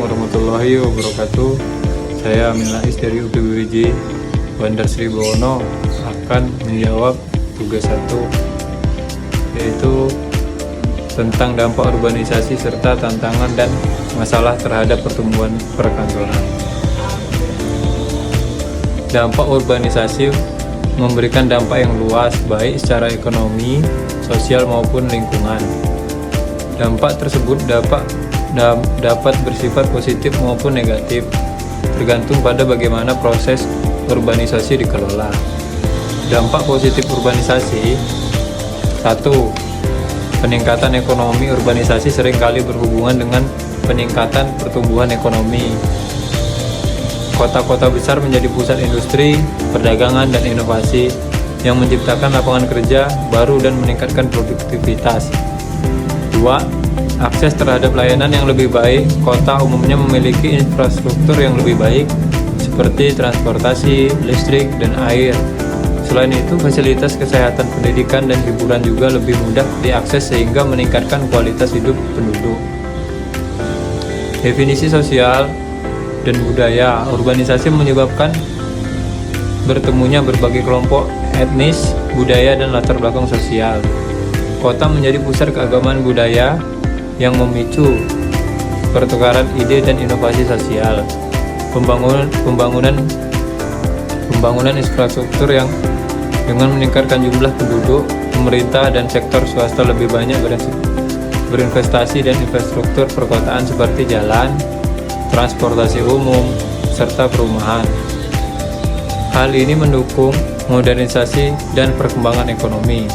warahmatullahi wabarakatuh. Saya Amin Lais dari UPBWJ Bandar Sri Begono akan menjawab tugas 1, yaitu tentang dampak urbanisasi serta tantangan dan masalah terhadap pertumbuhan perkantoran. Dampak urbanisasi memberikan dampak yang luas baik secara ekonomi, sosial maupun lingkungan. Dampak tersebut dapat bersifat positif maupun negatif, tergantung pada bagaimana proses urbanisasi dikelola. Dampak positif urbanisasi: 1. Peningkatan ekonomi. Urbanisasi seringkali berhubungan dengan peningkatan pertumbuhan ekonomi. Kota-kota besar menjadi pusat industri, perdagangan, dan inovasi yang menciptakan lapangan kerja baru dan meningkatkan produktivitas. 2. Akses terhadap layanan yang lebih baik. Kota umumnya memiliki infrastruktur yang lebih baik seperti transportasi, listrik, dan air. Selain itu, fasilitas kesehatan, pendidikan, dan hiburan juga lebih mudah diakses sehingga meningkatkan kualitas hidup penduduk. Definisi sosial dan budaya. Urbanisasi menyebabkan bertemunya berbagai kelompok etnis, budaya, dan latar belakang sosial. Kota menjadi pusat keagamaan budaya yang memicu pertukaran ide dan inovasi sosial. Pembangunan infrastruktur yang dengan meningkatkan jumlah penduduk, pemerintah dan sektor swasta lebih banyak berinvestasi dan infrastruktur perkotaan seperti jalan, transportasi umum, serta perumahan. Hal ini mendukung modernisasi dan perkembangan ekonomi.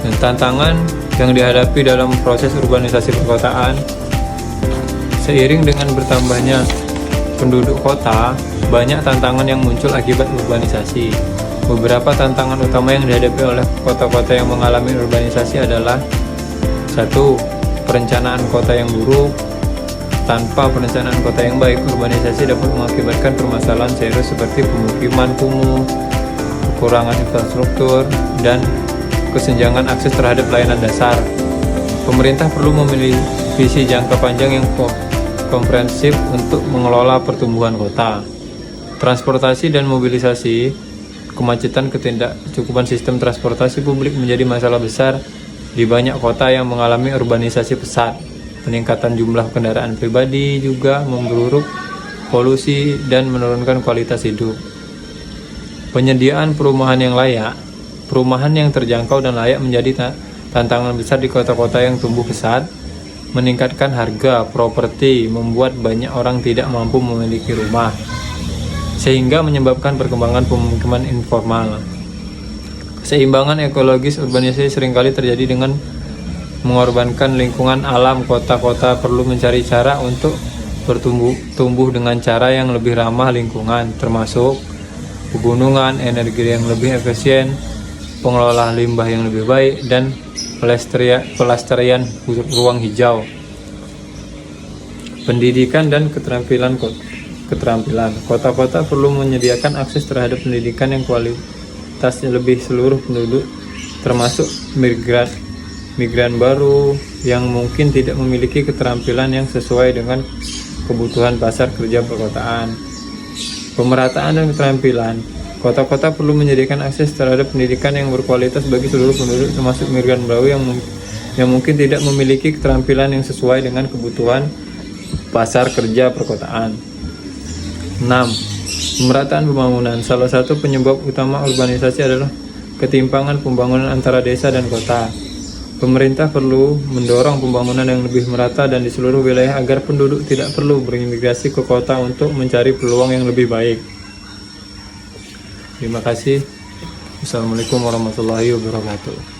Dan tantangan yang dihadapi dalam proses urbanisasi perkotaan: seiring dengan bertambahnya penduduk kota, banyak tantangan yang muncul akibat urbanisasi. Beberapa tantangan utama yang dihadapi oleh kota-kota yang mengalami urbanisasi adalah: 1. Perencanaan kota yang buruk. Tanpa perencanaan kota yang baik, urbanisasi dapat mengakibatkan permasalahan serius seperti pemukiman kumuh, kekurangan infrastruktur, dan kesenjangan akses terhadap layanan dasar. Pemerintah perlu memiliki visi jangka panjang yang komprehensif untuk mengelola pertumbuhan kota. Transportasi dan mobilisasi. Kemacetan, ketidakcukupan sistem transportasi publik menjadi masalah besar di banyak kota yang mengalami urbanisasi pesat. Peningkatan jumlah kendaraan pribadi juga memperburuk polusi dan menurunkan kualitas hidup. Penyediaan perumahan yang layak. Perumahan yang terjangkau dan layak menjadi tantangan besar di kota-kota yang tumbuh pesat. Meningkatkan harga properti membuat banyak orang tidak mampu memiliki rumah, sehingga menyebabkan perkembangan pemukiman informal. Keseimbangan ekologis. Urbanisasi seringkali terjadi dengan mengorbankan lingkungan alam. Kota-kota perlu mencari cara untuk bertumbuh dengan cara yang lebih ramah lingkungan, termasuk pegunungan, energi yang lebih efisien, pengelolaan limbah yang lebih baik, dan pelestarian ruang hijau. Pendidikan dan keterampilan. Kota-kota perlu menyediakan akses terhadap pendidikan yang kualitasnya lebih seluruh penduduk, termasuk migran baru yang mungkin tidak memiliki keterampilan yang sesuai dengan kebutuhan pasar kerja perkotaan. Pemerataan dan keterampilan. Kota-kota perlu menyediakan akses terhadap pendidikan yang berkualitas bagi seluruh penduduk, termasuk migran baru yang mungkin tidak memiliki keterampilan yang sesuai dengan kebutuhan pasar kerja perkotaan. 6. Pemerataan pembangunan. Salah satu penyebab utama urbanisasi adalah ketimpangan pembangunan antara desa dan kota. Pemerintah perlu mendorong pembangunan yang lebih merata dan di seluruh wilayah agar penduduk tidak perlu berimigrasi ke kota untuk mencari peluang yang lebih baik. Terima kasih. Wassalamualaikum warahmatullahi wabarakatuh.